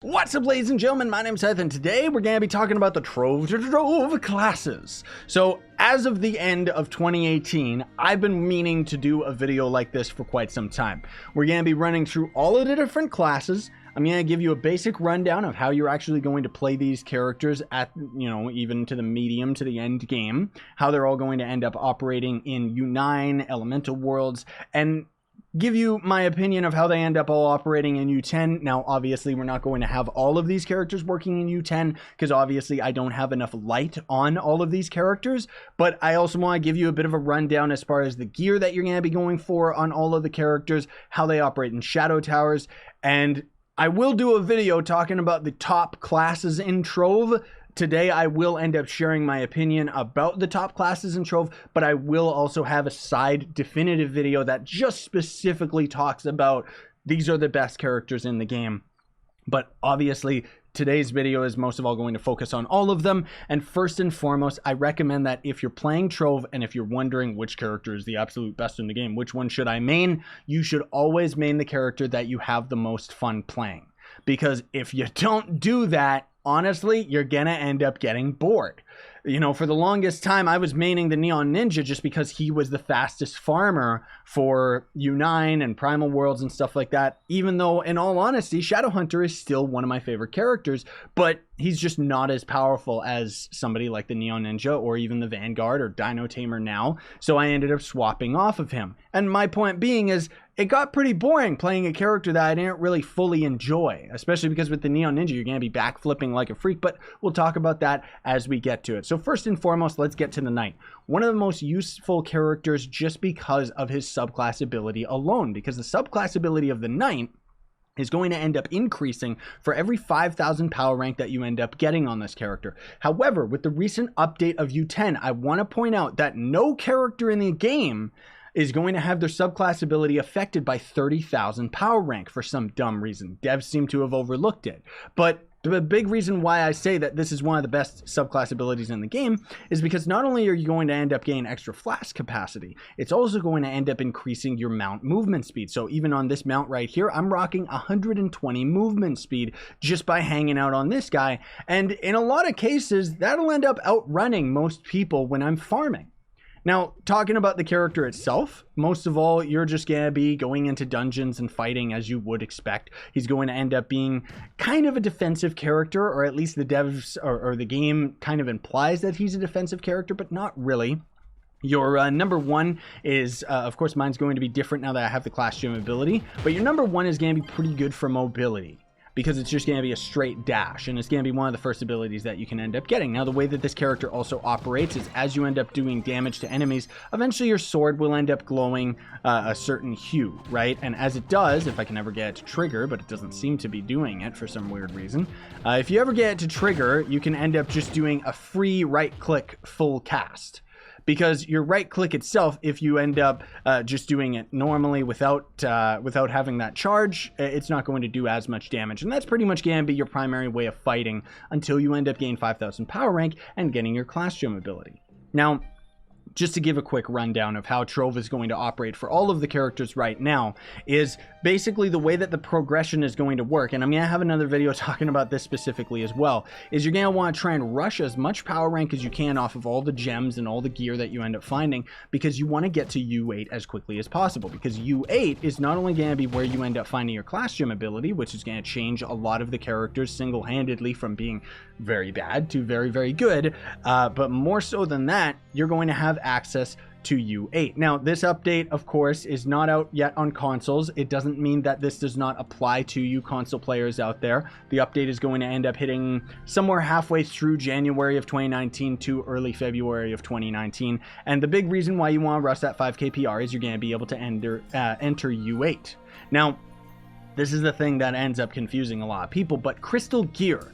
What's up, ladies and gentlemen? My name's Seth, and today we're going to be talking about the Trove classes. So, as of the end of 2018, I've been meaning to do a video like this for quite some time. We're going to be running through all of the different classes. I'm going to give you a basic rundown of how you're actually going to play these characters at, even to the medium, to the end game, how they're all going to end up operating in U9, elemental worlds, and give you my opinion of how they end up all operating in U10. Now, obviously, we're not going to have all of these characters working in U10 because obviously I don't have enough light on all of these characters, but I also want to give you a bit of a rundown as far as the gear that you're going to be going for on all of the characters, how they operate in Shadow Towers, and I will do a video talking about the top classes in Trove. Today, I will end up sharing my opinion about the top classes in Trove, but I will also have a side definitive video that just specifically talks about these are the best characters in the game. But obviously, today's video is most of all going to focus on all of them. And first and foremost, I recommend that if you're playing Trove and if you're wondering which character is the absolute best in the game, which one should I main, you should always main the character that you have the most fun playing. Because if you don't do that, honestly, you're gonna end up getting bored. For the longest time, I was maining the Neon Ninja just because he was the fastest farmer for U9 and Primal Worlds and stuff like that. Even though, in all honesty, Shadowhunter is still one of my favorite characters, but he's just not as powerful as somebody like the Neon Ninja or even the Vanguard or Dino Tamer now. So I ended up swapping off of him. And my point being is, it got pretty boring playing a character that I didn't really fully enjoy, especially because with the Neon Ninja, you're going to be backflipping like a freak, but we'll talk about that as we get to it. So first and foremost, let's get to the Knight. One of the most useful characters just because of his subclass ability alone, because the subclass ability of the Knight is going to end up increasing for every 5,000 power rank that you end up getting on this character. However, with the recent update of U10, I want to point out that no character in the game is going to have their subclass ability affected by 30,000 power rank for some dumb reason. Devs seem to have overlooked it. But the big reason why I say that this is one of the best subclass abilities in the game is because not only are you going to end up getting extra flash capacity, it's also going to end up increasing your mount movement speed. So even on this mount right here, I'm rocking 120 movement speed just by hanging out on this guy. And in a lot of cases, that'll end up outrunning most people when I'm farming. Now, talking about the character itself, most of all, you're just going to be going into dungeons and fighting as you would expect. He's going to end up being kind of a defensive character, or at least the devs or the game kind of implies that he's a defensive character, but not really. Your number one is, of course, mine's going to be different now that I have the class gem ability, but your number one is going to be pretty good for mobility, because it's just going to be a straight dash, and it's going to be one of the first abilities that you can end up getting. Now, the way that this character also operates is as you end up doing damage to enemies, eventually your sword will end up glowing a certain hue, right? And as it does, if I can ever get it to trigger, but it doesn't seem to be doing it for some weird reason, if you ever get it to trigger, you can end up just doing a free right-click full cast. Because your right click itself, if you end up just doing it normally without having that charge, it's not going to do as much damage. And that's pretty much going to be your primary way of fighting until you end up getting 5,000 power rank and getting your class gem ability. Now, just to give a quick rundown of how Trove is going to operate for all of the characters right now is basically the way that the progression is going to work. And I'm going to have another video talking about this specifically as well, is you're going to want to try and rush as much power rank as you can off of all the gems and all the gear that you end up finding, because you want to get to U8 as quickly as possible, because U8 is not only going to be where you end up finding your class gem ability, which is going to change a lot of the characters single-handedly from being very bad to very, very good, but more so than that, you're going to have access to U8. Now, this update, of course, is not out yet on consoles. It doesn't mean that this does not apply to you console players out there. The update is going to end up hitting somewhere halfway through January of 2019 to early February of 2019. And the big reason why you want to rush that 5k PR is you're going to be able to enter U8. Now, this is the thing that ends up confusing a lot of people, but Crystal Gear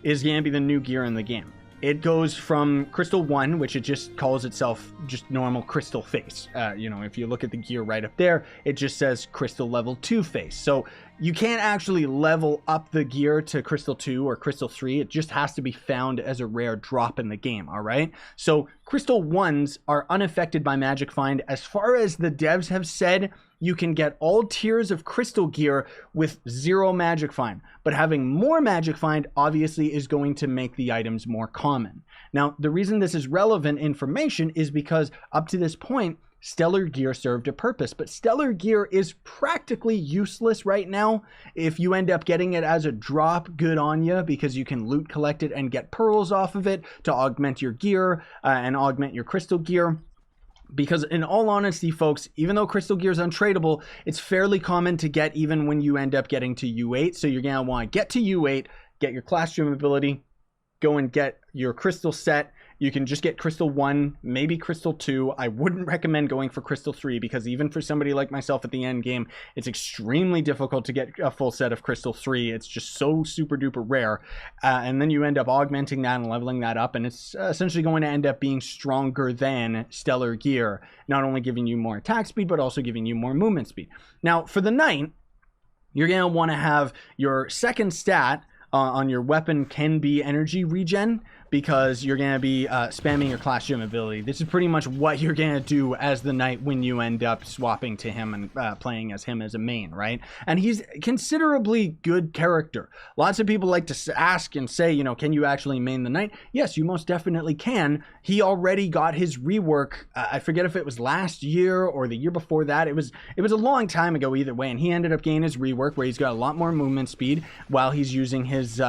is going to be the new gear in the game. It goes from Crystal 1, which it just calls itself just normal Crystal face. If you look at the gear right up there, it just says Crystal Level 2 face. So you can't actually level up the gear to Crystal 2 or Crystal 3. It just has to be found as a rare drop in the game, all right? So Crystal 1s are unaffected by Magic Find. As far as the devs have said, you can get all tiers of crystal gear with 0 magic find, but having more magic find obviously is going to make the items more common. Now, the reason this is relevant information is because up to this point, stellar gear served a purpose, but stellar gear is practically useless right now. If you end up getting it as a drop, good on you, because you can loot collect it and get pearls off of it to augment your gear and augment your crystal gear. Because in all honesty, folks, even though crystal gear is untradeable, it's fairly common to get even when you end up getting to U8. So you're going to want to get to U8, get your classroom ability, go and get your crystal set. You can just get crystal 1, maybe crystal 2. I wouldn't recommend going for crystal 3 because even for somebody like myself at the end game, it's extremely difficult to get a full set of crystal 3. It's just so super duper rare. And then you end up augmenting that and leveling that up, and it's essentially going to end up being stronger than stellar gear, not only giving you more attack speed, but also giving you more movement speed. Now, for the knight, you're going to want to have your second stat on your weapon can be energy regen, because you're going to be spamming your classroom ability. This is pretty much what you're going to do as the knight when you end up swapping to him and playing as him as a main, right? And he's considerably good character. Lots of people like to ask and say, you know, can you actually main the knight? Yes, you most definitely can. He already got his rework. I forget if it was last year or the year before that. It was a long time ago either way, and he ended up gaining his rework where he's got a lot more movement speed while he's using his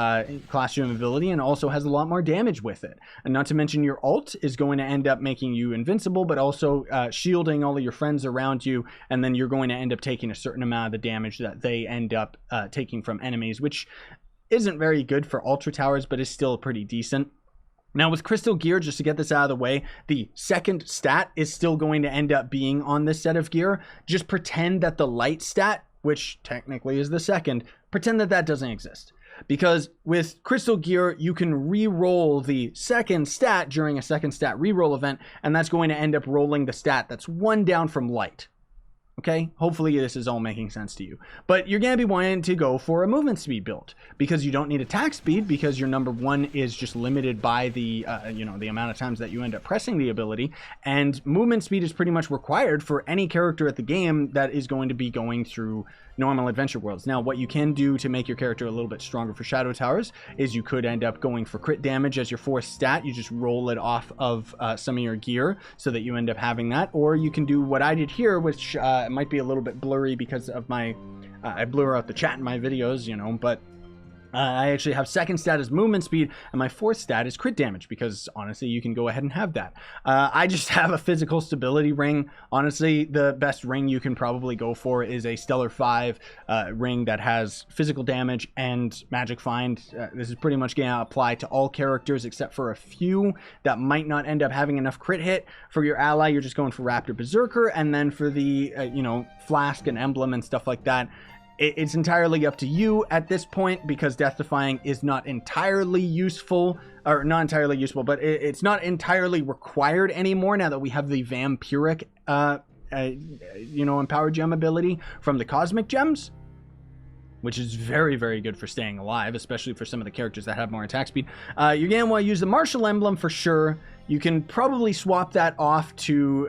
classroom ability, and also has a lot more damage with it. And not to mention your ult is going to end up making you invincible, but also shielding all of your friends around you, and then you're going to end up taking a certain amount of the damage that they end up taking from enemies, which isn't very good for ultra towers, but is still pretty decent. Now with crystal gear, just to get this out of the way, the second stat is still going to end up being on this set of gear. Just pretend that the light stat, which technically is the second, pretend that that doesn't exist. Because with crystal gear, you can re-roll the second stat during a second stat re-roll event, and that's going to end up rolling the stat that's 1 down from light. Okay, hopefully this is all making sense to you. But you're going to be wanting to go for a movement speed build because you don't need attack speed, because your number 1 is just limited by the the amount of times that you end up pressing the ability, and movement speed is pretty much required for any character at the game that is going to be going through normal adventure worlds. Now, what you can do to make your character a little bit stronger for Shadow Towers is you could end up going for crit damage as your 4th stat. You just roll it off of some of your gear so that you end up having that, or you can do what I did here, which might be a little bit blurry because of my I blur out the chat in my videos, you know, but I actually have second stat as movement speed, and my 4th stat is crit damage, because honestly you can go ahead and have that. I just have a physical stability ring. Honestly, the best ring you can probably go for is a stellar 5 ring that has physical damage and magic find. This is pretty much going to apply to all characters except for a few that might not end up having enough crit hit. For your ally, you're just going for Raptor Berserker, and then for the flask and emblem and stuff like that, it's entirely up to you at this point, because Death Defying is not entirely useful, or not entirely useful, but it's not entirely required anymore now that we have the Vampiric, Empowered Gem ability from the Cosmic Gems, which is very, very good for staying alive, especially for some of the characters that have more attack speed. You're going to want to use the Martial Emblem for sure. You can probably swap that off to,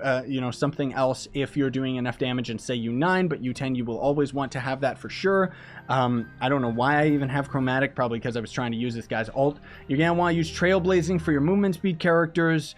something else if you're doing enough damage in, say, U9, but U10 you will always want to have that for sure. I don't know why I even have Chromatic, probably because I was trying to use this guy's ult. You're going to want to use Trailblazing for your movement speed characters.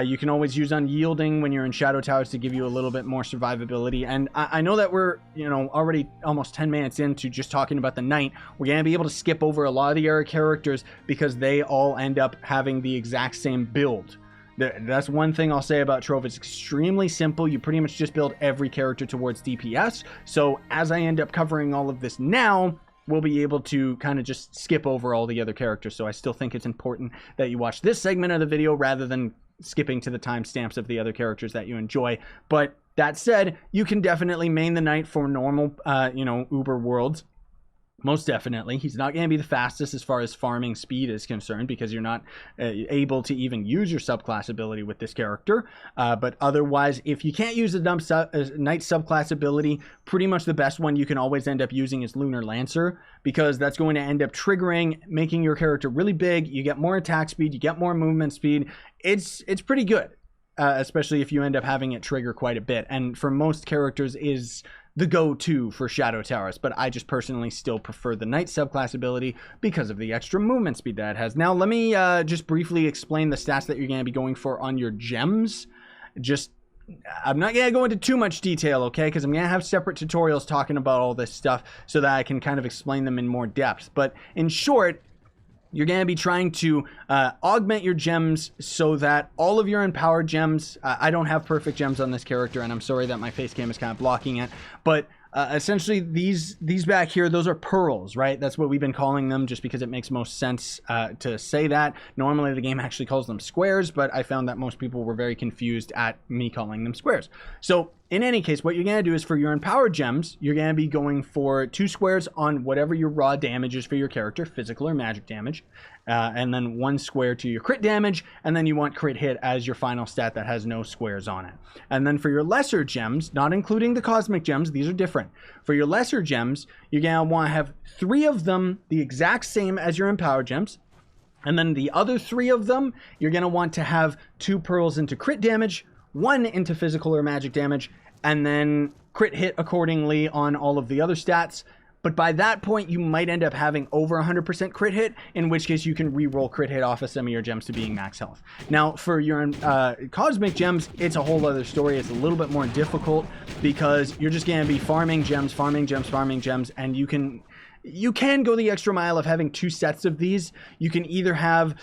You can always use Unyielding when you're in Shadow Towers to give you a little bit more survivability. And I know that we're, already almost 10 minutes into just talking about the Knight. We're going to be able to skip over a lot of the other characters because they all end up having the exact same build. That's one thing I'll say about Trove. It's extremely simple. You pretty much just build every character towards DPS. So as I end up covering all of this now, we'll be able to kind of just skip over all the other characters. So I still think it's important that you watch this segment of the video rather than skipping to the timestamps of the other characters that you enjoy. But that said, you can definitely main the Knight for normal, Uber worlds. Most definitely. He's not going to be the fastest as far as farming speed is concerned, because you're not able to even use your subclass ability with this character. But otherwise, if you can't use the Knight subclass ability, pretty much the best one you can always end up using is Lunar Lancer, because that's going to end up triggering, making your character really big. You get more attack speed, you get more movement speed. It's pretty good, especially if you end up having it trigger quite a bit. And for most characters is the go-to for Shadow Towers, but I just personally still prefer the Knight subclass ability because of the extra movement speed that it has. Now, let me just briefly explain the stats that you're going to be going for on your gems. I'm not going to go into too much detail, okay, because I'm going to have separate tutorials talking about all this stuff so that I can kind of explain them in more depth. But in short, you're going to be trying to augment your gems so that all of your empowered gems, I don't have perfect gems on this character, and I'm sorry that my face cam is kind of blocking it, but essentially these back here, those are pearls, right? That's what we've been calling them just because it makes most sense to say that. Normally the game actually calls them squares, but I found that most people were very confused at me calling them squares. So in any case, what you're going to do is for your empowered gems, you're going to be going for 2 squares on whatever your raw damage is for your character, physical or magic damage, and then 1 square to your crit damage, and then you want crit hit as your final stat that has no squares on it. And then for your lesser gems, not including the cosmic gems, these are different. For your lesser gems, you're going to want to have 3 of them the exact same as your empowered gems, and then the other 3 of them, you're going to want to have 2 pearls into crit damage, 1 into physical or magic damage, and then crit hit accordingly on all of the other stats. But by that point, you might end up having over 100% crit hit, in which case you can re-roll crit hit off of some of your gems to being max health. Now, for your cosmic gems, it's a whole other story. It's a little bit more difficult because you're just going to be farming gems, and you can go the extra mile of having 2 sets of these. You can either have,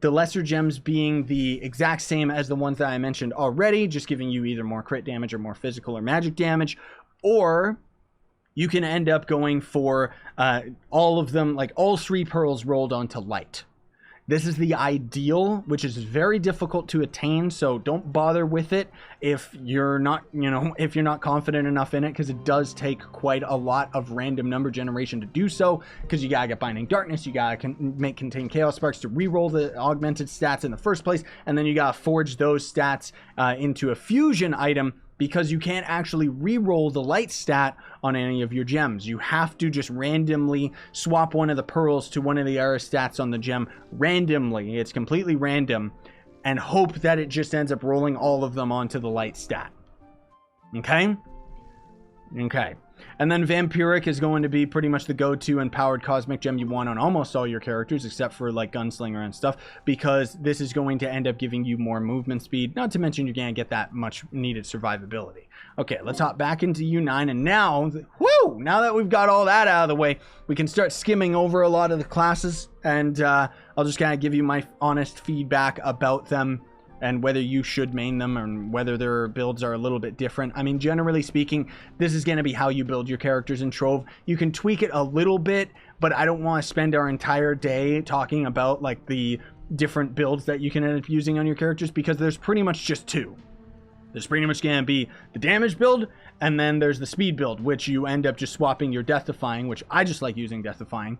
the lesser gems being the exact same as the ones that I mentioned already, just giving you either more crit damage or more physical or magic damage, or you can end up going for all of them, like all 3 pearls rolled onto light. This is the ideal, which is very difficult to attain, so don't bother with it if you're not, if you're not confident enough in it, because it does take quite a lot of random number generation to do so, because you gotta get Binding Darkness, you gotta contain Chaos Sparks to reroll the augmented stats in the first place, and then you gotta forge those stats into a fusion item, because you can't actually re-roll the light stat on any of your gems. You have to just randomly swap one of the pearls to one of the error stats on the gem randomly. It's completely random, and hope that it just ends up rolling all of them onto the light stat. Okay? Okay. And then Vampiric is going to be pretty much the go-to empowered cosmic gem you want on almost all your characters, except for like Gunslinger and stuff, because this is going to end up giving you more movement speed, not to mention you're going to get that much needed survivability. Okay, let's hop back into U9, and now, now that we've got all that out of the way, we can start skimming over a lot of the classes, and I'll just kind of give you my honest feedback about them, and whether you should main them and whether their builds are a little bit different. I mean, generally speaking, this is going to be how you build your characters in Trove. You can tweak it a little bit, but I don't want to spend our entire day talking about like the different builds that you can end up using on your characters, because there's pretty much just 2. There's pretty much going to be the damage build, and then there's the speed build, which you end up just swapping your Death Defying, which I just like using Death Defying.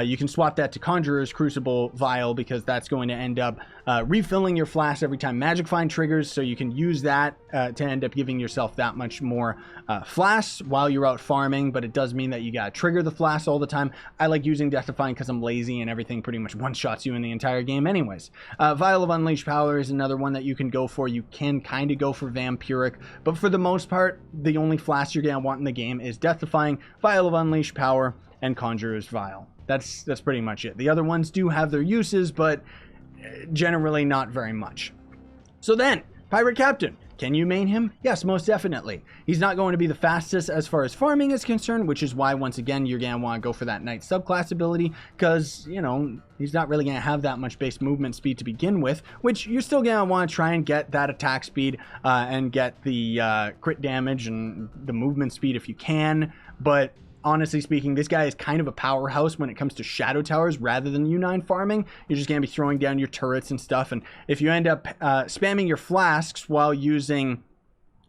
You can swap that to Conjurer's Crucible Vial, because that's going to end up refilling your flask every time Magic Find triggers, so you can use that to end up giving yourself that much more flasks while you're out farming, but it does mean that you gotta trigger the flasks all the time. I like using Death Defying because I'm lazy and everything pretty much one-shots you in the entire game anyways. Vial of Unleashed Power is another one that you can go for. You can kind of go for Vampiric, but for the most part, the only flask you're gonna want in the game is Death Defying, Vial of Unleashed Power, and Conjurer's Vial. That's pretty much it. The other ones do have their uses, but generally not very much. So then, Pirate Captain. Can you main him? Yes, most definitely. He's not going to be the fastest as far as farming is concerned, which is why, once again, you're going to want to go for that Knight subclass ability, because, he's not really going to have that much base movement speed to begin with, which you're still going to want to try and get that attack speed and get the crit damage and the movement speed if you can, but honestly speaking, this guy is kind of a powerhouse when it comes to Shadow Towers rather than U9 farming. You're just going to be throwing down your turrets and stuff, and if you end up spamming your flasks while using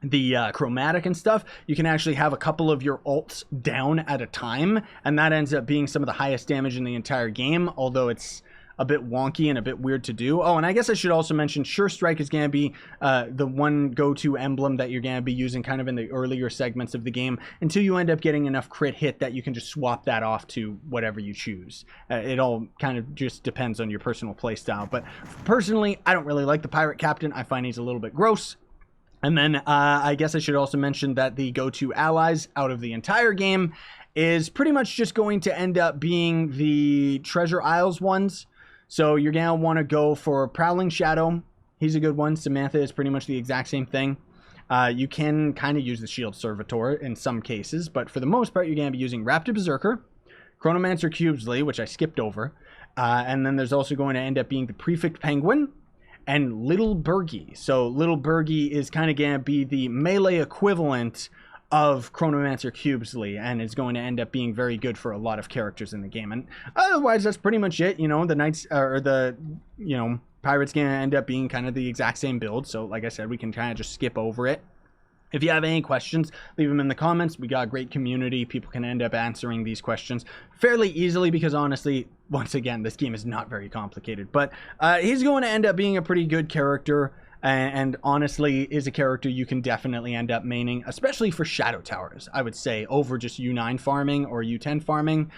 the chromatic and stuff, you can actually have a couple of your ults down at a time, and that ends up being some of the highest damage in the entire game, although it's a bit wonky and a bit weird to do. Oh, and I guess I should also mention Sure Strike is going to be the one go-to emblem that you're going to be using kind of in the earlier segments of the game until you end up getting enough crit hit that you can just swap that off to whatever you choose. It all kind of just depends on your personal playstyle. But personally, I don't really like the Pirate Captain. I find he's a little bit gross. And then I guess I should also mention that the go-to allies out of the entire game is pretty much just going to end up being the Treasure Isles ones. So you're going to want to go for Prowling Shadow. He's a good one. Samantha is pretty much the exact same thing. You can kind of use the Shield Servitor in some cases, but for the most part, you're going to be using Raptor Berserker, Chronomancer Cubesley, which I skipped over, and then there's also going to end up being the Prefect Penguin and Little Burgie. So Little Burgie is kind of going to be the melee equivalent of Chronomancer Cubesley, and is going to end up being very good for a lot of characters in the game. And otherwise, that's pretty much it. You know, the Knights, or the, you know, Pirates going to end up being kind of the exact same build. So like I said, we can kind of just skip over it. If you have any questions, leave them in the comments. We got a great community. People can end up answering these questions fairly easily because honestly, once again, this game is not very complicated. But he's going to end up being a pretty good character, and honestly is a character you can definitely end up maining, especially for Shadow Towers, I would say, over just U9 farming or U10 farming.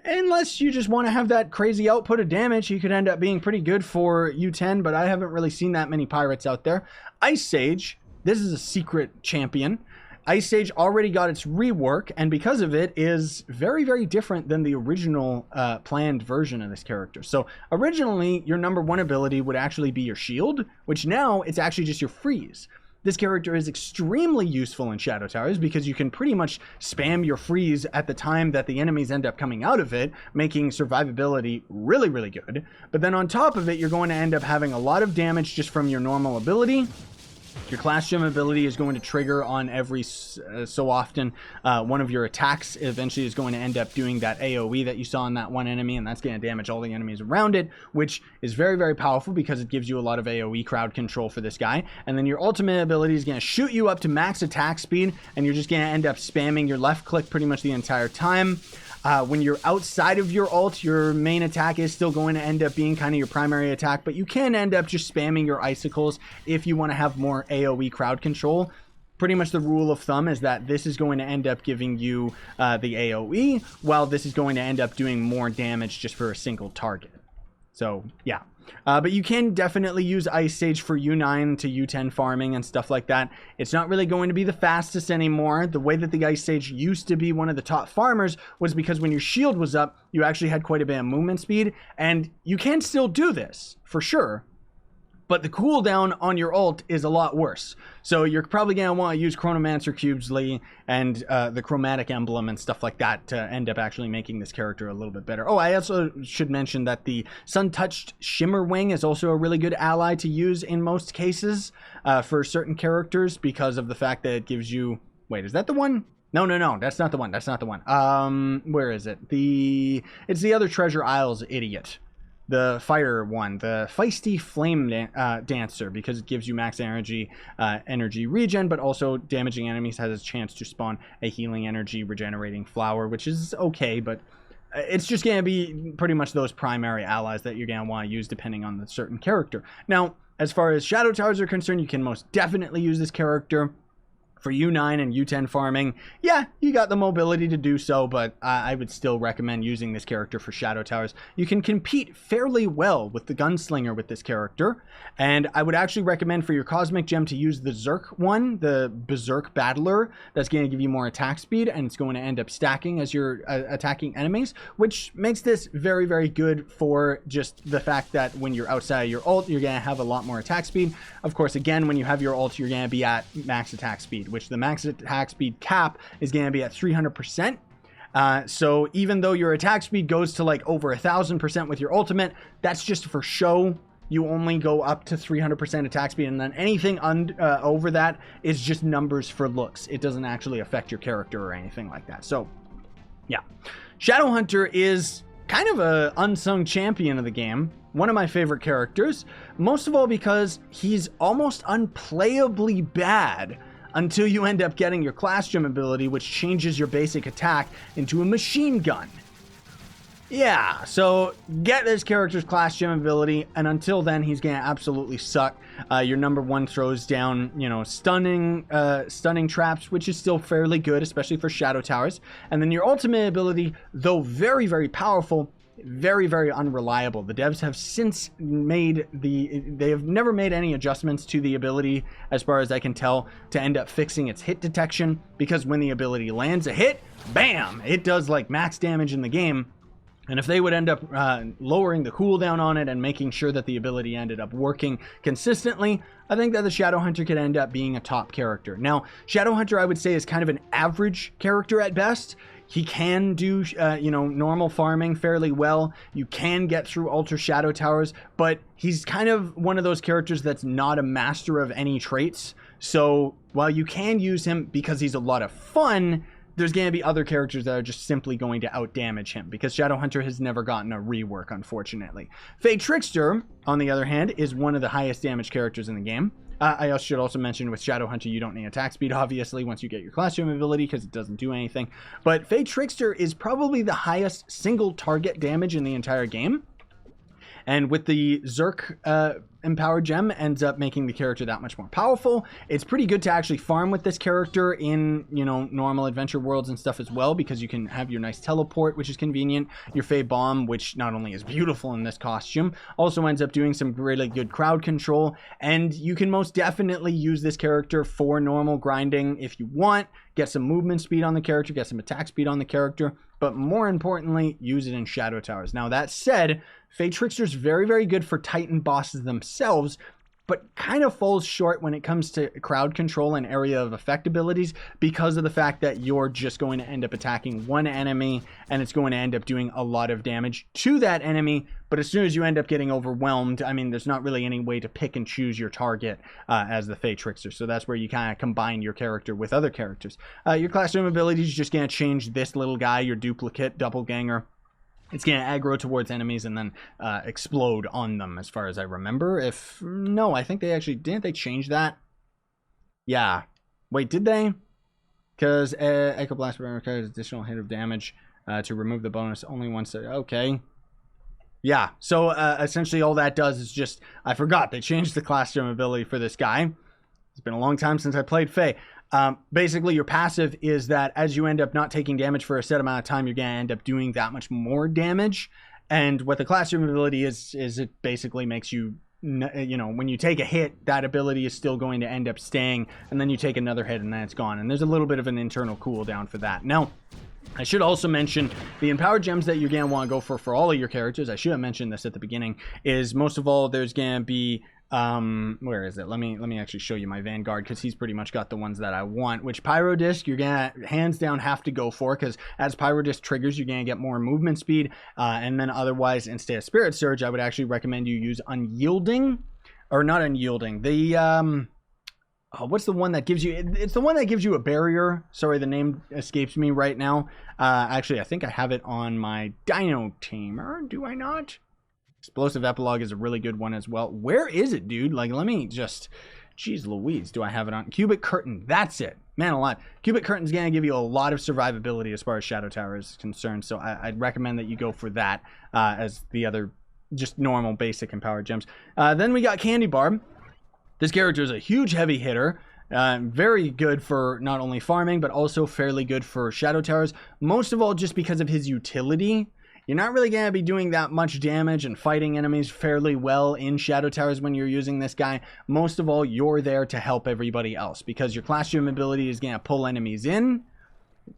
Unless you just want to have that crazy output of damage, he could end up being pretty good for U10, but I haven't really seen that many pirates out there. Ice Sage, this is a secret champion. Ice Sage already got its rework, and because of it is very, very different than the original planned version of this character. So originally, your #1 ability would actually be your shield, which now it's actually just your freeze. This character is extremely useful in Shadow Towers because you can pretty much spam your freeze at the time that the enemies end up coming out of it, making survivability really, really good. But then on top of it, you're going to end up having a lot of damage just from your normal ability. Your Class Gem ability is going to trigger on every so often. One of your attacks eventually is going to end up doing that AoE that you saw on that one enemy, and that's going to damage all the enemies around it, which is very, very powerful because it gives you a lot of AoE crowd control for this guy. And then your ultimate ability is going to shoot you up to max attack speed, and you're just going to end up spamming your left click pretty much the entire time. When you're outside of your ult, your main attack is still going to end up being kind of your primary attack, but you can end up just spamming your icicles if you want to have more AoE crowd control. Pretty much the rule of thumb is that this is going to end up giving you the AoE, while this is going to end up doing more damage just for a single target. So, yeah. But you can definitely use Ice Sage for U9 to U10 farming and stuff like that. It's not really going to be the fastest anymore. The way that the Ice Sage used to be one of the top farmers was because when your shield was up, you actually had quite a bit of movement speed. And you can still do this, for sure. But the cooldown on your ult is a lot worse. So you're probably going to want to use Chronomancer Cubesley and the Chromatic Emblem and stuff like that to end up actually making this character a little bit better. Oh, I also should mention that the Sun-Touched Shimmer Wing is also a really good ally to use in most cases for certain characters because of the fact that it gives you... Wait, is that the one? No, that's not the one. That's not the one. Where is it? It's the other Treasure Isles idiot. The fire one, the Feisty Flame Dancer, because it gives you max energy regen, but also damaging enemies has a chance to spawn a healing energy regenerating flower, which is okay, but it's just going to be pretty much those primary allies that you're going to want to use depending on the certain character. Now, as far as Shadow Towers are concerned, you can most definitely use this character for U9 and U10 farming. Yeah, you got the mobility to do so, but I would still recommend using this character for Shadow Towers. You can compete fairly well with the Gunslinger with this character, and I would actually recommend for your Cosmic Gem to use the Zerk one, the Berserk Battler. That's going to give you more attack speed, and it's going to end up stacking as you're attacking enemies, which makes this very, very good for just the fact that when you're outside of your ult, you're going to have a lot more attack speed. Of course, again, when you have your ult, you're going to be at max attack speed, which the max attack speed cap is going to be at 300%. So even though your attack speed goes to like over 1,000% with your ultimate, that's just for show. You only go up to 300% attack speed, and then anything over that is just numbers for looks. It doesn't actually affect your character or anything like that. So, yeah. Shadowhunter is kind of an unsung champion of the game. One of my favorite characters, most of all because he's almost unplayably bad until you end up getting your Class Gem ability, which changes your basic attack into a machine gun. Yeah, so get this character's Class Gem ability, and until then, he's gonna absolutely suck. Your #1 throws down, you know, stunning traps, which is still fairly good, especially for Shadow Towers. And then your ultimate ability, though very, very powerful, very, very unreliable. The devs have since they have never made any adjustments to the ability, as far as I can tell, to end up fixing its hit detection, because when the ability lands a hit, bam, it does like max damage in the game. And if they would end up lowering the cooldown on it and making sure that the ability ended up working consistently, I think that the Shadowhunter could end up being a top character. Now, Shadowhunter, I would say, is kind of an average character at best. He can do, normal farming fairly well. You can get through Ultra Shadow Towers, but he's kind of one of those characters that's not a master of any traits. So while you can use him because he's a lot of fun, there's going to be other characters that are just simply going to outdamage him, because Shadowhunter has never gotten a rework, unfortunately. Fey Trickster, on the other hand, is one of the highest damage characters in the game. I should also mention with Shadowhunter, you don't need attack speed, obviously, once you get your classroom ability, because it doesn't do anything. But Fey Trickster is probably the highest single target damage in the entire game. And with the Zerk empowered gem, ends up making the character that much more powerful. It's pretty good to actually farm with this character in, normal adventure worlds and stuff as well, because you can have your nice teleport, which is convenient. Your Fey Bomb, which not only is beautiful in this costume, also ends up doing some really good crowd control. And you can most definitely use this character for normal grinding if you want. Get some movement speed on the character, get some attack speed on the character, but more importantly, use it in Shadow Towers. Now, that said, Fey Trickster is very, very good for Titan bosses themselves, but kind of falls short when it comes to crowd control and area of effect abilities, because of the fact that you're just going to end up attacking one enemy and it's going to end up doing a lot of damage to that enemy. But as soon as you end up getting overwhelmed, I mean, there's not really any way to pick and choose your target as the Fey Trickster. So that's where you kind of combine your character with other characters. Your classroom abilities is just going to change this little guy, your duplicate, doppelganger. It's going to aggro towards enemies and then explode on them, as far as I remember. No, I think they actually... Didn't they change that? Yeah. Wait, did they? Because Echo Blast requires additional hit of damage to remove the bonus only once... Okay. Yeah, so essentially all that does is just... I forgot, they changed the classroom ability for this guy. It's been a long time since I played Fey. Basically, your passive is that as you end up not taking damage for a set amount of time, you're going to end up doing that much more damage. And what the classroom ability is it basically makes you, when you take a hit, that ability is still going to end up staying, and then you take another hit and then it's gone. And there's a little bit of an internal cooldown for that. Now, I should also mention the empowered gems that you're going to want to go for all of your characters. I should have mentioned this at the beginning, is most of all, there's going to be... where is it? Let me actually show you my Vanguard, because he's pretty much got the ones that I want. Which Pyro Disc you're gonna hands down have to go for, because as Pyro Disc triggers, you're gonna get more movement speed, and then otherwise, instead of Spirit Surge, I would actually recommend you use Unyielding, or not Unyielding. The what's the one that gives you? It's the one that gives you a barrier. Sorry, the name escapes me right now. Actually, I think I have it on my Dino Tamer. Do I not? Explosive Epilogue is a really good one as well. Where is it, dude? Like, let me just... Jeez Louise, do I have it on? Cubic Curtain, that's it. Man alive. Cubic Curtain's going to give you a lot of survivability as far as Shadow Tower is concerned, so I'd recommend that you go for that as the other just normal basic empowered gems. Then we got Candy Barb. This character is a huge heavy hitter. Very good for not only farming, but also fairly good for Shadow Towers. Most of all, just because of his utility. You're not really going to be doing that much damage and fighting enemies fairly well in Shadow Towers when you're using this guy. Most of all, you're there to help everybody else, because your classroom ability is going to pull enemies in.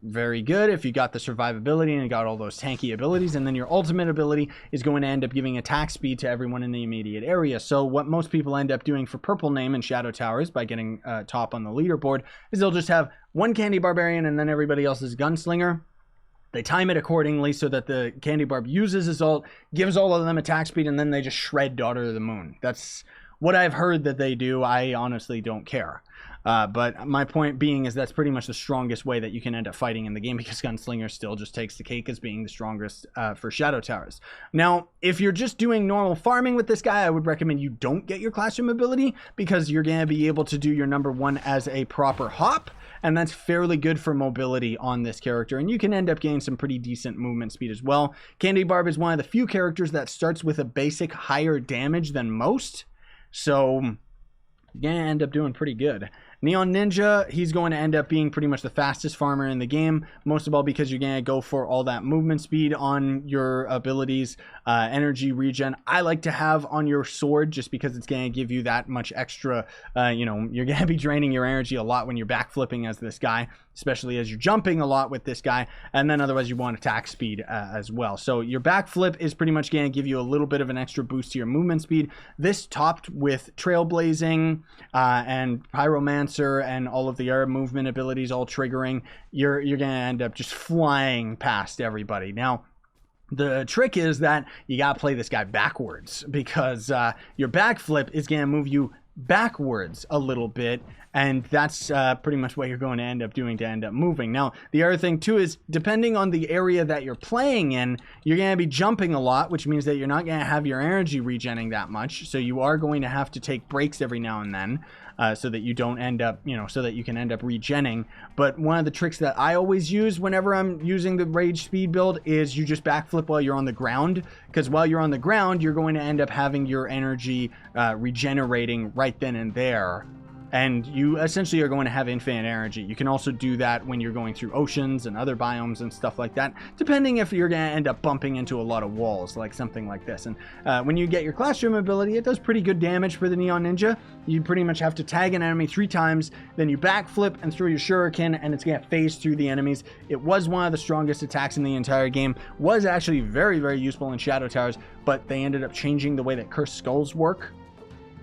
Very good if you got the survivability and you got all those tanky abilities. And then your ultimate ability is going to end up giving attack speed to everyone in the immediate area. So what most people end up doing for Purple Name in Shadow Towers by getting top on the leaderboard is they'll just have one Candy Barbarian and then everybody else is Gunslinger. They time it accordingly so that the Candy Barb uses his ult, gives all of them attack speed, and then they just shred Daughter of the Moon. That's what I've heard that they do. I honestly don't care. But my point being is that's pretty much the strongest way that you can end up fighting in the game, because Gunslinger still just takes the cake as being the strongest for Shadow Towers. Now, if you're just doing normal farming with this guy, I would recommend you don't get your classroom ability, because you're going to be able to do your number one as a proper hop, and that's fairly good for mobility on this character, and you can end up getting some pretty decent movement speed as well. Candy Barb is one of the few characters that starts with a basic higher damage than most, so you're going to end up doing pretty good. Neon Ninja, he's going to end up being pretty much the fastest farmer in the game, most of all because you're going to go for all that movement speed on your abilities, energy regen. I like to have on your sword just because it's going to give you that much extra, you know, you're going to be draining your energy a lot when you're backflipping as this guy, especially as you're jumping a lot with this guy, and then otherwise you want attack speed as well. So your backflip is pretty much going to give you a little bit of an extra boost to your movement speed. This topped with Trailblazing and Pyromancer and all of the air movement abilities all triggering, you're going to end up just flying past everybody. Now, the trick is that you got to play this guy backwards because your backflip is going to move you backwards a little bit, and that's pretty much what you're going to end up doing to end up moving. Now, the other thing too is depending on the area that you're playing in, you're going to be jumping a lot, which means that you're not going to have your energy regenning that much, so you are going to have to take breaks every now and then so that you don't end up, you know, so that you can end up regenning. But one of the tricks that I always use whenever I'm using the rage speed build is you just backflip while you're on the ground, because while you're on the ground, you're going to end up having your energy regenerating right then and there. And you essentially are going to have infinite energy. You can also do that when you're going through oceans and other biomes and stuff like that, depending if you're going to end up bumping into a lot of walls, like something like this. And when you get your classroom ability, it does pretty good damage for the Neon Ninja. You pretty much have to tag an enemy 3 times, then you backflip and throw your shuriken, and it's going to phase through the enemies. It was one of the strongest attacks in the entire game. Was actually very, very useful in Shadow Towers, but they ended up changing the way that Cursed Skulls work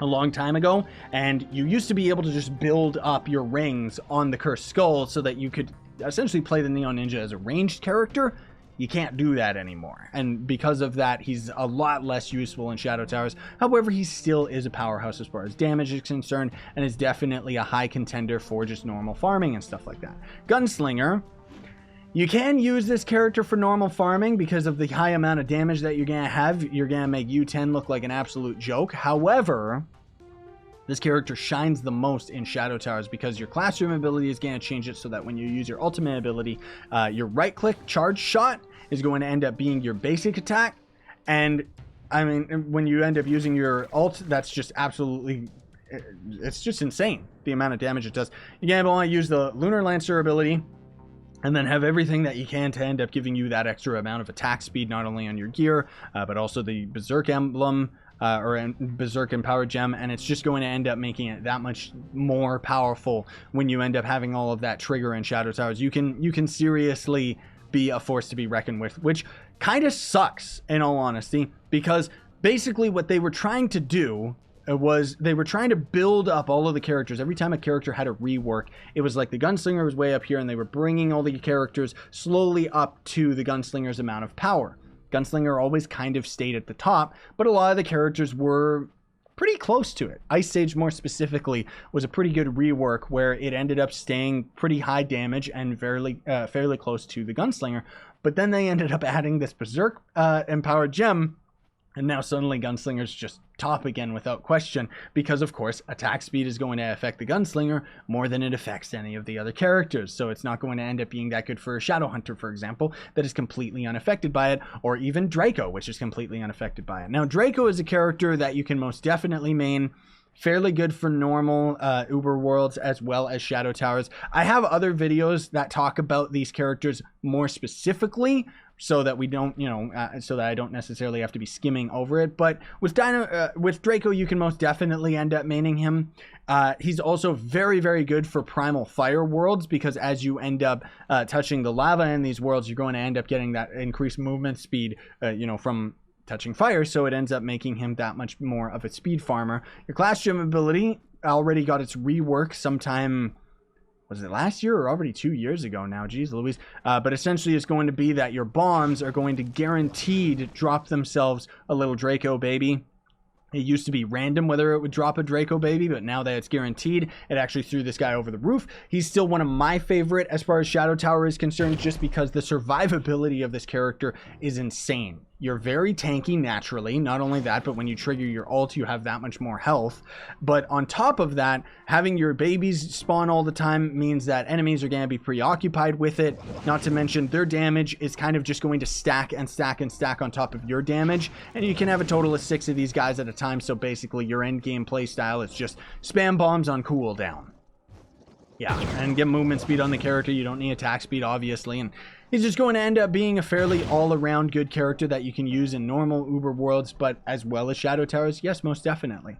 a long time ago, and you used to be able to just build up your rings on the Cursed Skull so that you could essentially play the Neon Ninja as a ranged character. You can't do that anymore, and because of that, he's a lot less useful in Shadow Towers. However, he still is a powerhouse as far as damage is concerned, and is definitely a high contender for just normal farming and stuff like that. Gunslinger, you can use this character for normal farming because of the high amount of damage that you're going to have. You're going to make U10 look like an absolute joke. However, this character shines the most in Shadow Towers because your classroom ability is going to change it so that when you use your ultimate ability, your right-click charge shot is going to end up being your basic attack. And, I mean, when you end up using your ult, that's just absolutely... it's just insane, the amount of damage it does. You're going to want to use the Lunar Lancer ability, and then have everything that you can to end up giving you that extra amount of attack speed, not only on your gear, but also the Berserk Emblem, or Berserk and Power Gem, and it's just going to end up making it that much more powerful when you end up having all of that trigger in Shadow Towers. You can seriously be a force to be reckoned with, which kind of sucks, in all honesty, because basically what they were trying to do was they were trying to build up all of the characters. Every time a character had a rework, it was like the Gunslinger was way up here, and they were bringing all the characters slowly up to the Gunslinger's amount of power. Gunslinger always kind of stayed at the top, but a lot of the characters were pretty close to it. Ice Sage, more specifically, was a pretty good rework where it ended up staying pretty high damage and fairly close to the Gunslinger. But then they ended up adding this Berserk and Power Gem, and now suddenly Gunslinger's just top again without question, because of course attack speed is going to affect the Gunslinger more than it affects any of the other characters. So it's not going to end up being that good for a Shadowhunter, for example, that is completely unaffected by it, or even Draco, which is completely unaffected by it. Now, Draco is a character that you can most definitely main. Fairly good for normal Uber worlds as well as Shadow Towers. I have other videos that talk about these characters more specifically, so that we don't, you know, so that I don't necessarily have to be skimming over it. But with Draco, you can most definitely end up maining him. He's also very, very good for Primal Fire worlds, because as you end up touching the lava in these worlds, you're going to end up getting that increased movement speed, you know, from touching fire, so it ends up making him that much more of a speed farmer. Your Class Gem ability already got its rework sometime, was it last year or already 2 years ago now? Jeez Louise. But essentially it's going to be that your bombs are going to guaranteed drop themselves a little Draco baby. It used to be random whether it would drop a Draco baby, but now that it's guaranteed, it actually threw this guy over the roof. He's still one of my favorite as far as Shadow Tower is concerned, just because the survivability of this character is insane. You're very tanky naturally. Not only that, but when you trigger your ult, you have that much more health. But on top of that, having your babies spawn all the time means that enemies are going to be preoccupied with it. Not to mention their damage is kind of just going to stack and stack and stack on top of your damage. And you can have a total of 6 of these guys at a time. So basically your end game play style is just spam bombs on cooldown. Yeah, and get movement speed on the character. You don't need attack speed, obviously, and he's just going to end up being a fairly all-around good character that you can use in normal Uber worlds, but as well as Shadow Towers, yes, most definitely.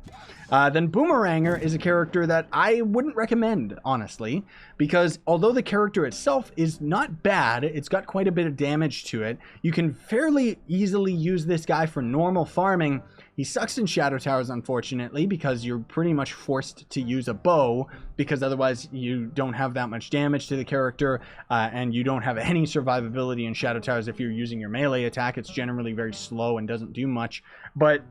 Then Boomeranger is a character that I wouldn't recommend, honestly, because although the character itself is not bad, it's got quite a bit of damage to it. You can fairly easily use this guy for normal farming. He sucks in Shadow Towers, unfortunately, because you're pretty much forced to use a bow, because otherwise you don't have that much damage to the character, and you don't have any survivability in Shadow Towers. If you're using your melee attack, it's generally very slow and doesn't do much. But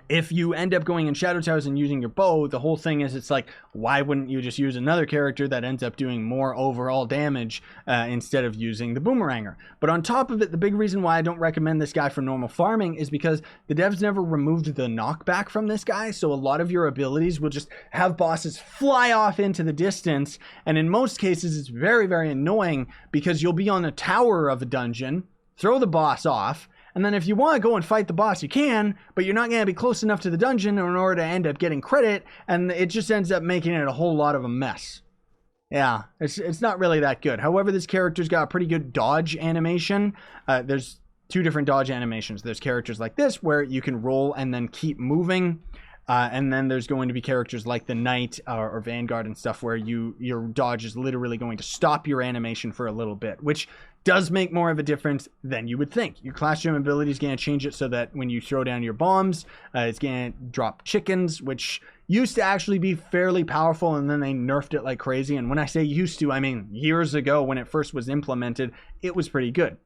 if you end up going in Shadow Towers and using your bow, the whole thing is, it's like, why wouldn't you just use another character that ends up doing more overall damage instead of using the Boomeranger? But on top of it, the big reason why I don't recommend this guy for normal farming is because the devs never removed the knockback from this guy, so a lot of your abilities will just have bosses fly off into the distance, and in most cases it's very, very annoying because you'll be on a tower of a dungeon, throw the boss off, and then if you want to go and fight the boss, you can, but you're not going to be close enough to the dungeon in order to end up getting credit, and it just ends up making it a whole lot of a mess. Yeah, it's not really that good. However, this character's got a pretty good dodge animation. There's two different dodge animations. There's characters like this, where you can roll and then keep moving. And then there's going to be characters like the Knight or Vanguard and stuff, where your dodge is literally going to stop your animation for a little bit, which does make more of a difference than you would think. Your class gem ability is going to change it so that when you throw down your bombs, it's going to drop chickens, which used to actually be fairly powerful, and then they nerfed it like crazy. And when I say used to, I mean years ago when it first was implemented, it was pretty good.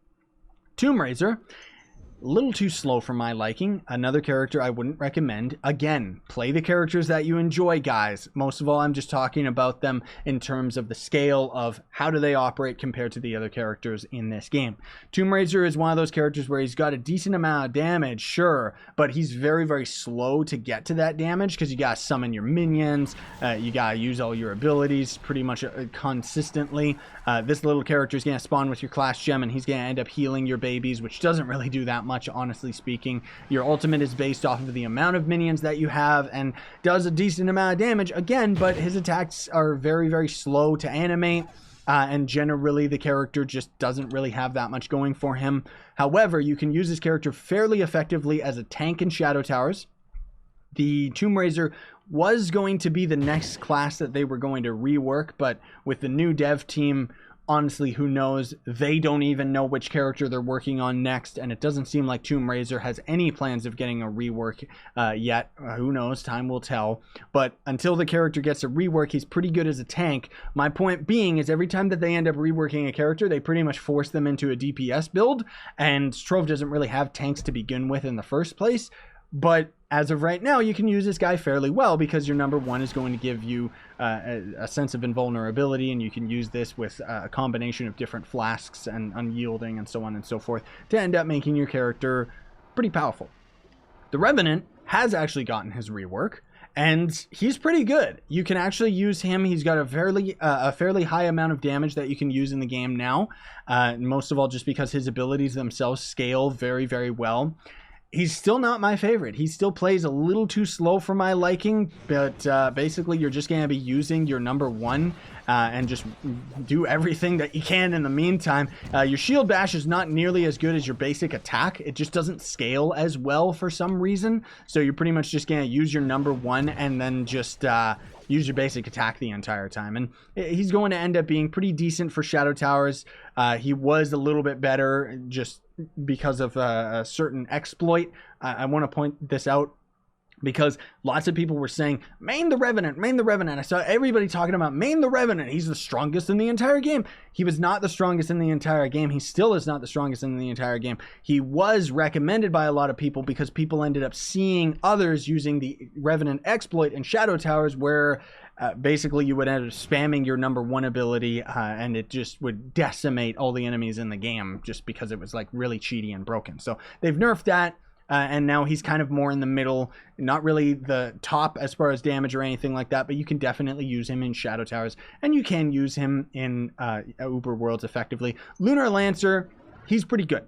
Tomb Raiser, a little too slow for my liking. Another character I wouldn't recommend. Again, play the characters that you enjoy, guys. Most of all, I'm just talking about them in terms of the scale of how do they operate compared to the other characters in this game. Tomb Raiser is one of those characters where he's got a decent amount of damage, sure, but he's very, very slow to get to that damage because you gotta summon your minions, you gotta use all your abilities pretty much consistently. This little character is gonna spawn with your class gem, and he's gonna end up healing your babies, which doesn't really do that much, honestly speaking. Your ultimate is based off of the amount of minions that you have and does a decent amount of damage again, but his attacks are very, very slow to animate, and generally the character just doesn't really have that much going for him. However, you can use this character fairly effectively as a tank in Shadow Towers. The Tomb Raiser was going to be the next class that they were going to rework, but with the new dev team, honestly, who knows? They don't even know which character they're working on next, and it doesn't seem like Tomb Raiser has any plans of getting a rework yet. Who knows? Time will tell. But until the character gets a rework, he's pretty good as a tank. My point being is every time that they end up reworking a character, they pretty much force them into a DPS build, and Trove doesn't really have tanks to begin with in the first place. But as of right now, you can use this guy fairly well because your number one is going to give you a sense of invulnerability, and you can use this with a combination of different flasks and unyielding and so on and so forth to end up making your character pretty powerful. The Revenant has actually gotten his rework, and he's pretty good. You can actually use him. He's got a fairly high amount of damage that you can use in the game now, most of all just because his abilities themselves scale very, very well. He's still not my favorite. He still plays a little too slow for my liking, but basically you're just going to be using your number one and just do everything that you can in the meantime. Your shield bash is not nearly as good as your basic attack. It just doesn't scale as well for some reason. So you're pretty much just going to use your number one and then just use your basic attack the entire time. And he's going to end up being pretty decent for Shadow Towers. He was a little bit better just because of a certain exploit. I want to point this out because lots of people were saying, main the Revenant, main the Revenant. I saw everybody talking about main the Revenant. He's the strongest in the entire game. He was not the strongest in the entire game. He still is not the strongest in the entire game. He was recommended by a lot of people because people ended up seeing others using the Revenant exploit in Shadow Towers where basically you would end up spamming your number one ability and it just would decimate all the enemies in the game just because it was like really cheaty and broken. So they've nerfed that. And now he's kind of more in the middle, not really the top as far as damage or anything like that, but you can definitely use him in Shadow Towers, and you can use him in Uber Worlds effectively. Lunar Lancer, he's pretty good.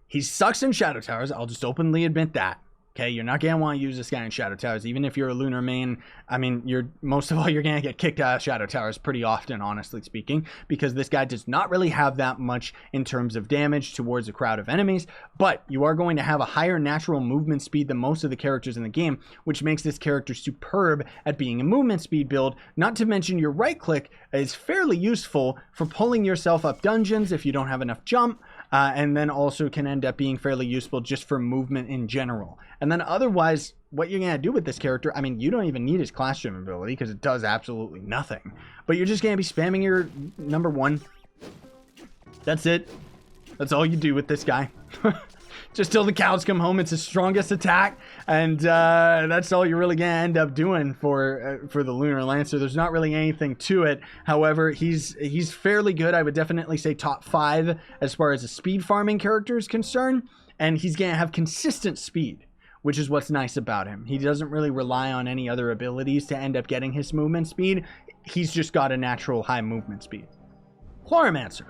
He sucks in Shadow Towers, I'll just openly admit that. Okay, you're not gonna want to use this guy in Shadow Towers, even if you're a Lunar main. I mean, most of all, you're gonna get kicked out of Shadow Towers pretty often, honestly speaking, because this guy does not really have that much in terms of damage towards a crowd of enemies, but you are going to have a higher natural movement speed than most of the characters in the game, which makes this character superb at being a movement speed build. Not to mention your right click is fairly useful for pulling yourself up dungeons if you don't have enough jump, and then also can end up being fairly useful just for movement in general. And then otherwise, what you're going to do with this character, I mean, you don't even need his class gem ability because it does absolutely nothing. But you're just going to be spamming your number 1. That's it. That's all you do with this guy. Just till the cows come home, it's his strongest attack, and that's all you're really gonna end up doing for the Lunar Lancer. There's not really anything to it. However, he's fairly good. I would definitely say top 5 as far as a speed farming character is concerned, and he's gonna have consistent speed, which is what's nice about him. He doesn't really rely on any other abilities to end up getting his movement speed. He's just got a natural high movement speed. Chloromancer.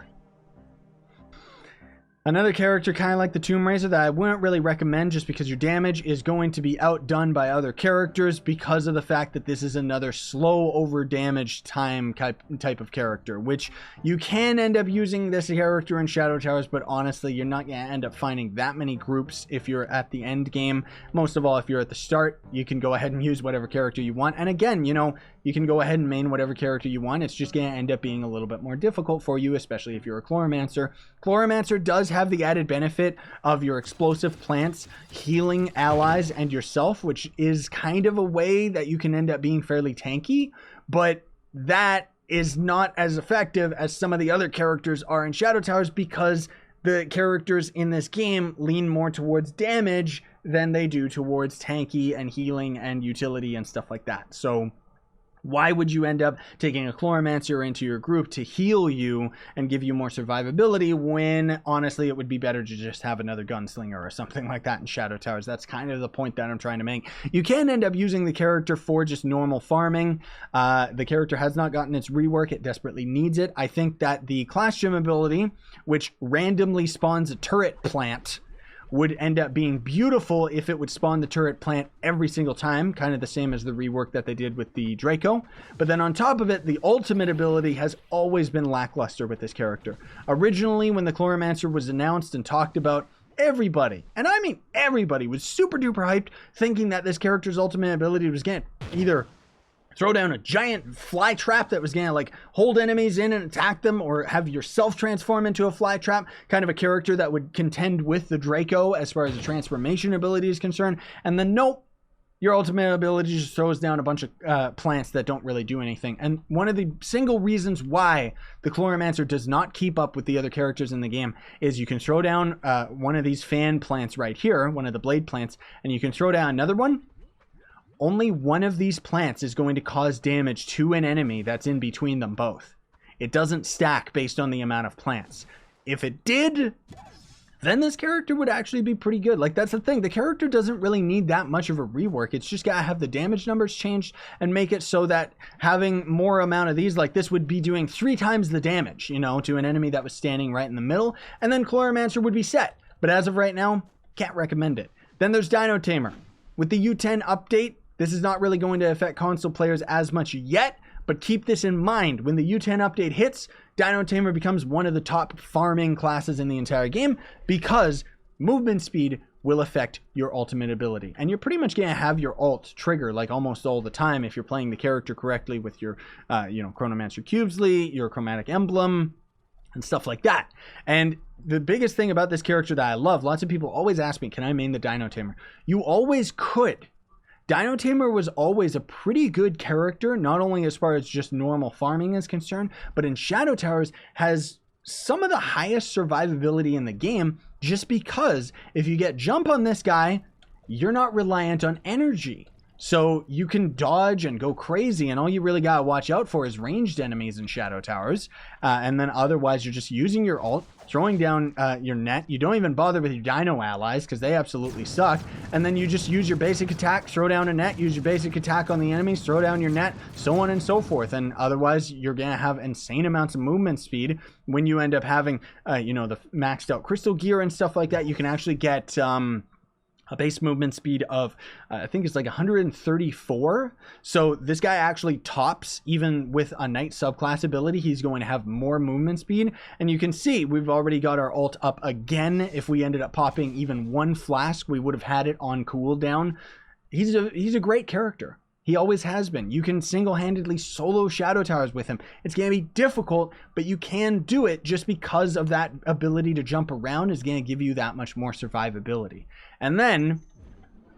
Another character kind of like the Tomb Raiser that I wouldn't really recommend just because your damage is going to be outdone by other characters because of the fact that this is another slow over damage time type of character, which you can end up using this character in Shadow Towers, but honestly, you're not going to end up finding that many groups if you're at the end game. Most of all, if you're at the start, you can go ahead and use whatever character you want. And again, you know, you can go ahead and main whatever character you want. It's just going to end up being a little bit more difficult for you, especially if you're a Chloromancer. Chloromancer does have the added benefit of your explosive plants healing allies and yourself, which is kind of a way that you can end up being fairly tanky, but that is not as effective as some of the other characters are in Shadow Towers because the characters in this game lean more towards damage than they do towards tanky and healing and utility and stuff like that. So why would you end up taking a Chloromancer into your group to heal you and give you more survivability when, honestly, it would be better to just have another Gunslinger or something like that in Shadow Towers? That's kind of the point that I'm trying to make. You can end up using the character for just normal farming. The character has not gotten its rework. It desperately needs it. I think that the class gem ability, which randomly spawns a turret plant, would end up being beautiful if it would spawn the turret plant every single time, kind of the same as the rework that they did with the Draco. But then on top of it, the ultimate ability has always been lackluster with this character. Originally, when the Chloromancer was announced and talked about, everybody, and I mean everybody, was super duper hyped, thinking that this character's ultimate ability was going to either throw down a giant fly trap that was going to like hold enemies in and attack them, or have yourself transform into a fly trap, kind of a character that would contend with the Draco as far as the transformation ability is concerned. And then nope, your ultimate ability just throws down a bunch of plants that don't really do anything. And one of the single reasons why the Chloromancer does not keep up with the other characters in the game is you can throw down one of these fan plants right here, one of the blade plants, and you can throw down another one. Only one of these plants is going to cause damage to an enemy that's in between them both. It doesn't stack based on the amount of plants. If it did, then this character would actually be pretty good. Like, that's the thing. The character doesn't really need that much of a rework. It's just got to have the damage numbers changed and make it so that having more amount of these like this would be doing 3 times the damage, you know, to an enemy that was standing right in the middle. And then Chloromancer would be set. But as of right now, can't recommend it. Then there's Dino Tamer. With the U10 update, this is not really going to affect console players as much yet, but keep this in mind. When the U10 update hits, Dino Tamer becomes one of the top farming classes in the entire game because movement speed will affect your ultimate ability. And you're pretty much going to have your ult trigger like almost all the time if you're playing the character correctly with your, Chronomancer Cubesley, your Chromatic Emblem, and stuff like that. And the biggest thing about this character that I love, lots of people always ask me, can I main the Dino Tamer? You always could. Dino Tamer was always a pretty good character, not only as far as just normal farming is concerned, but in Shadow Towers has some of the highest survivability in the game, just because if you get jump on this guy, you're not reliant on energy. So you can dodge and go crazy, and all you really gotta watch out for is ranged enemies in Shadow Towers. And then otherwise, you're just using your ult, throwing down your net. You don't even bother with your dino allies because they absolutely suck. And then you just use your basic attack, throw down a net, use your basic attack on the enemies, throw down your net, so on and so forth. And otherwise, you're gonna have insane amounts of movement speed. When you end up having, the maxed out crystal gear and stuff like that, you can actually get a base movement speed of, I think it's like 134. So this guy actually tops, even with a Knight subclass ability, he's going to have more movement speed. And you can see we've already got our ult up again. If we ended up popping even one flask, we would have had it on cooldown. He's a great character. He always has been. You can single-handedly solo Shadow Towers with him. It's going to be difficult, but you can do it just because of that ability to jump around is going to give you that much more survivability. And then,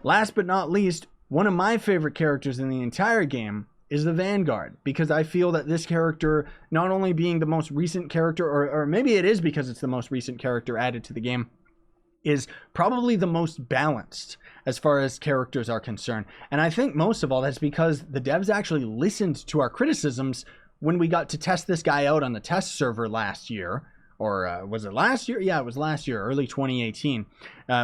last but not least, one of my favorite characters in the entire game is the Vanguard, because I feel that this character, not only being the most recent character, or maybe it is because it's the most recent character added to the game, is probably the most balanced as far as characters are concerned. And I think most of all that's because the devs actually listened to our criticisms when we got to test this guy out on the test server last year. Or was it last year? Yeah, it was last year, early 2018.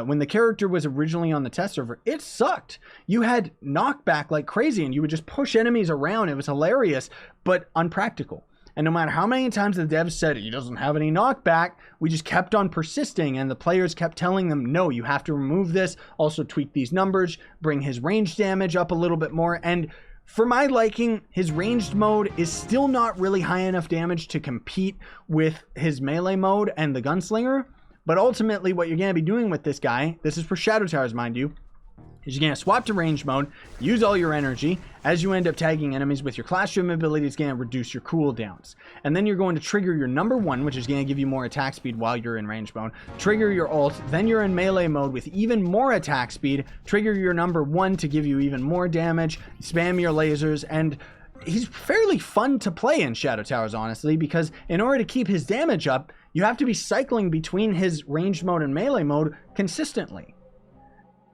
When the character was originally on the test server, it sucked. You had knockback like crazy and you would just push enemies around. It was hilarious, but unpractical. And no matter how many times the devs said he doesn't have any knockback, we just kept on persisting, and the players kept telling them, no, you have to remove this, also tweak these numbers, bring his range damage up a little bit more. And for my liking, his ranged mode is still not really high enough damage to compete with his melee mode and the Gunslinger. But ultimately, what you're going to be doing with this guy, this is for Shadow Towers, mind you, is you're going to swap to range mode, use all your energy. As you end up tagging enemies with your classroom ability, it's going to reduce your cooldowns. And then you're going to trigger your number 1, which is going to give you more attack speed while you're in range mode. Trigger your ult, then you're in melee mode with even more attack speed. Trigger your number 1 to give you even more damage. Spam your lasers, and he's fairly fun to play in Shadow Towers, honestly, because in order to keep his damage up, you have to be cycling between his ranged mode and melee mode consistently.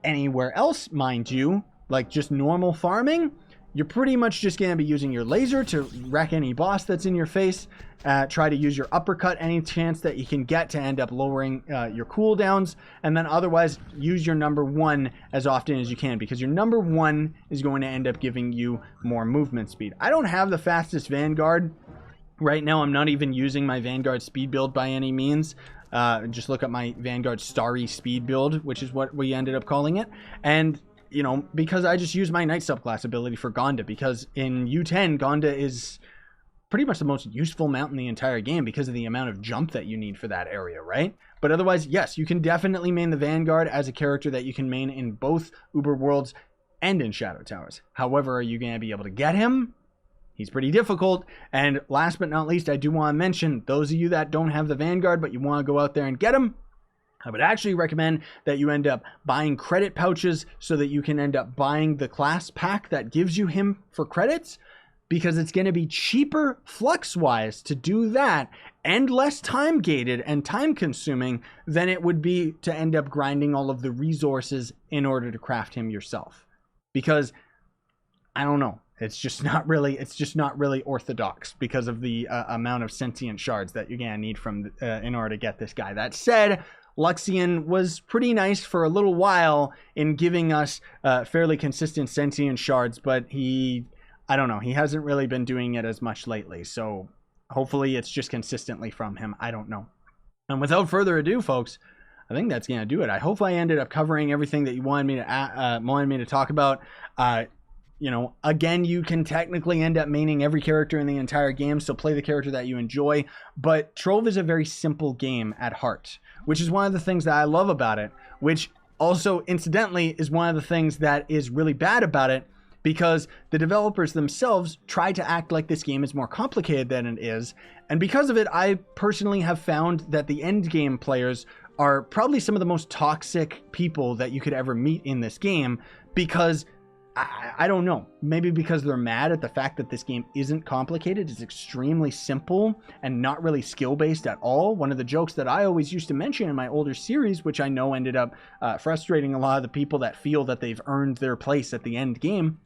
Anywhere else, mind you, like just normal farming, you're pretty much just going to be using your laser to wreck any boss that's in your face. Try to use your uppercut any chance that you can get to end up lowering your cooldowns. And then otherwise, use your number 1 as often as you can, because your number 1 is going to end up giving you more movement speed. I don't have the fastest Vanguard. Right now, I'm not even using my Vanguard speed build by any means. Just look at my Vanguard Starry speed build, which is what we ended up calling it. And, you know, because I just use my Knight subclass ability for Gonda, because in U10, Gonda is pretty much the most useful mount in the entire game because of the amount of jump that you need for that area, right? But otherwise, yes, you can definitely main the Vanguard as a character that you can main in both Uber Worlds and in Shadow Towers. However, are you going to be able to get him? He's pretty difficult. And last but not least, I do want to mention, those of you that don't have the Vanguard, but you want to go out there and get him, I would actually recommend that you end up buying credit pouches so that you can end up buying the class pack that gives you him for credits, because it's going to be cheaper flux-wise to do that and less time-gated and time-consuming than it would be to end up grinding all of the resources in order to craft him yourself. Because, I don't know. It's just not really orthodox because of the amount of sentient shards that you're gonna need from in order to get this guy. That said, Luxian was pretty nice for a little while in giving us fairly consistent sentient shards, but I don't know, he hasn't really been doing it as much lately. So hopefully it's just consistently from him. I don't know. And without further ado, folks, I think that's gonna do it. I hope I ended up covering everything that you wanted me to talk about. You know, again, you can technically end up maining every character in the entire game, so play the character that you enjoy. But Trove is a very simple game at heart, which is one of the things that I love about it, which also, incidentally, is one of the things that is really bad about it, because the developers themselves try to act like this game is more complicated than it is. And because of it, I personally have found that the end game players are probably some of the most toxic people that you could ever meet in this game, because I don't know, maybe because they're mad at the fact that this game isn't complicated. It's extremely simple and not really skill-based at all. One of the jokes that I always used to mention in my older series, which I know ended up frustrating a lot of the people that feel that they've earned their place at the end game,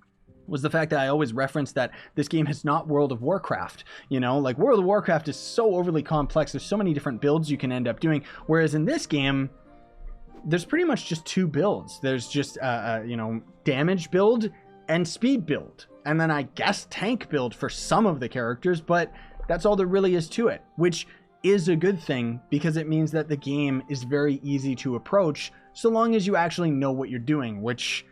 was the fact that I always referenced that this game is not World of Warcraft. You know, like World of Warcraft is so overly complex. There's so many different builds you can end up doing. Whereas in this game, there's pretty much just 2 builds. There's just, you know, damage build and speed build. And then I guess tank build for some of the characters, but that's all there really is to it, which is a good thing because it means that the game is very easy to approach so long as you actually know what you're doing, which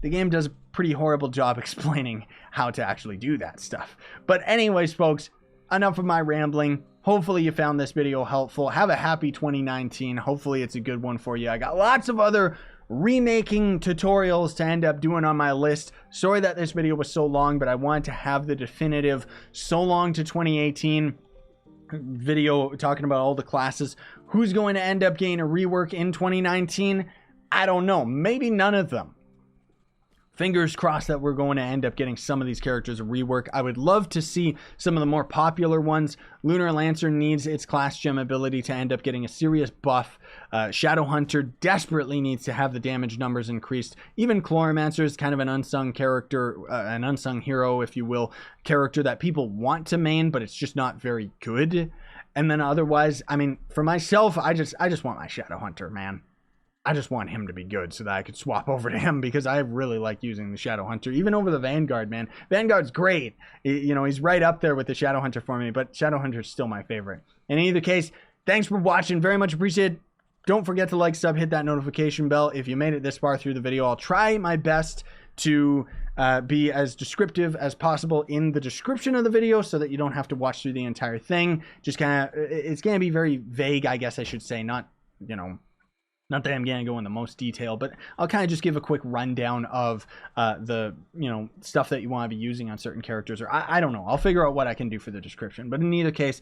the game does a pretty horrible job explaining how to actually do that stuff. But anyways, folks, enough of my rambling. Hopefully you found this video helpful. Have a happy 2019. Hopefully it's a good one for you. I got lots of other remaking tutorials to end up doing on my list. Sorry that this video was so long, but I wanted to have the definitive so long to 2018 video talking about all the classes. Who's going to end up getting a rework in 2019? I don't know. Maybe none of them. Fingers crossed that we're going to end up getting some of these characters a rework. I would love to see some of the more popular ones. Lunar Lancer needs its class gem ability to end up getting a serious buff. Shadow Hunter desperately needs to have the damage numbers increased. Even Chloromancer is kind of an unsung character, an unsung hero, if you will, character that people want to main, but it's just not very good. And then otherwise, I mean, for myself, I just want my Shadow Hunter, man. I just want him to be good so that I could swap over to him, because I really like using the Shadow Hunter, even over the Vanguard, man. Vanguard's great. You know, he's right up there with the Shadow Hunter for me, but Shadow Hunter's still my favorite. In either case, thanks for watching. Very much appreciated. Don't forget to like, sub, hit that notification bell if you made it this far through the video. I'll try my best to be as descriptive as possible in the description of the video so that you don't have to watch through the entire thing. Just kind of, it's going to be very vague, I guess I should say, not, you know, not that I'm going to go into most detail, but I'll kind of just give a quick rundown of the, you know, stuff that you want to be using on certain characters, or I don't know. I'll figure out what I can do for the description. But in either case,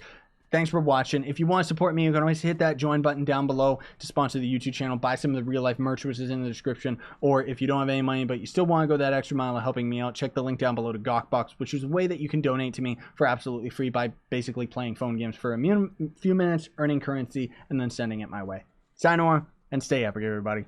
thanks for watching. If you want to support me, you can always hit that join button down below to sponsor the YouTube channel. Buy some of the real life merch, which is in the description. Or if you don't have any money, but you still want to go that extra mile of helping me out, check the link down below to Gawkbox, which is a way that you can donate to me for absolutely free by basically playing phone games for a few minutes, earning currency, and then sending it my way. Sayonara. And stay epic, everybody.